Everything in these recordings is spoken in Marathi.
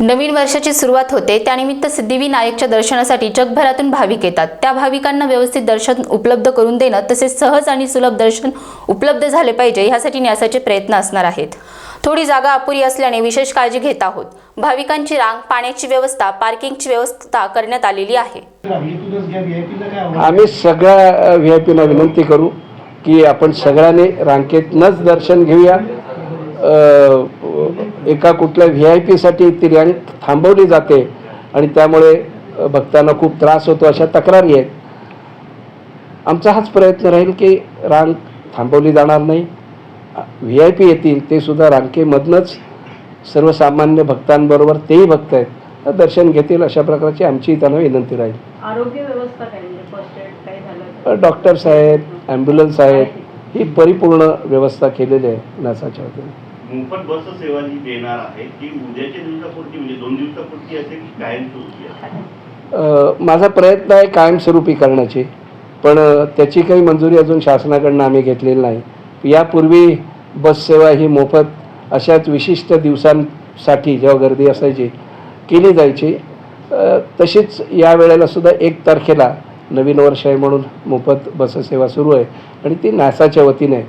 नवीन वर्षाची सुरुवात होते त्यानिमित्त सिद्धिविनायकच्या दर्शनासाठी जगभरातून भाविक येतात। त्या भाविकांना व्यवस्थित दर्शन उपलब्ध करून देणं तसेच सहज आणि सुलभ दर्शन उपलब्ध झाले पाहिजे यासाठी न्यासाचे प्रयत्न असणार आहेत। थोडी जागा अपुरी असल्याने विशेष काळजी घेत आहोत। भाविकांची रांग, पाण्याची व्यवस्था, पार्किंगची व्यवस्था करण्यात आलेली आहे। आम्ही सगळ्या व्हीआयपींना विनंती करू की आपण सगळ्यांनी रांगेतनंच दर्शन घेऊया। एका कुठल्या व्हीआयपीसाठी ती रांग थांबवली जाते आणि त्यामुळे भक्तांना खूप त्रास होतो अशा तक्रारी आहेत। आमचा हाच प्रयत्न राहील की रांग थांबवली जाणार नाही। व्हीआयपी येतील ते सुद्धा रांगेमधनंच सर्वसामान्य भक्तांबरोबर तेही भक्त आहेत दर्शन घेतील अशा प्रकारची आमची त्यांना विनंती राहील। आरोग्य व्यवस्था काय म्हणजे फर्स्ट एड काय झालं, डॉक्टर्स आहेत, ॲम्ब्युलन्स आहेत, ही परिपूर्ण व्यवस्था केलेली आहे न्यासाच्या वतीने। मोफत बस सेवा जी देणार आहे ती उद्याच्या दिवसापुरती म्हणजे 2 दिवसापुरती असेल की कायमस्वरूपी असेल? माझा प्रयत्न आहे कायमस्वरूपी करण्याची, पण त्याची काही मंजुरी अजून शासनाकडनं आम्ही घेतलेली नाही। यापूर्वी बस सेवा ही मोफत अशाच विशिष्ट दिवसांसाठी जेव्हा गर्दी असायची केली जायची, तशीच या वेळेला सुद्धा 1 तारखेला नवीन वर्ष आहे म्हणून मोफत बससेवा सुरू आहे आणि ती न्यासाच्या वतीने आहे।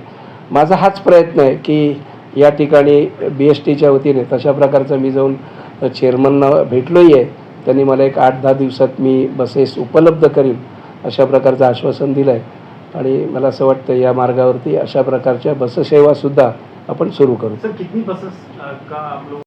माझा हाच प्रयत्न आहे की या ठिकाणी BSTच्या वतीने तशा प्रकारचं मी जाऊन चेअरमनना भेटलोही आहे। त्यांनी मला एक 8-10 दिवसात मी बसेस उपलब्ध करीन अशा प्रकारचं आश्वासन दिलं आहे आणि मला असं वाटतं या मार्गावरती अशा प्रकारच्या बससेवासुद्धा आपण सुरू करू। सर कितनी बसेस का आप लोग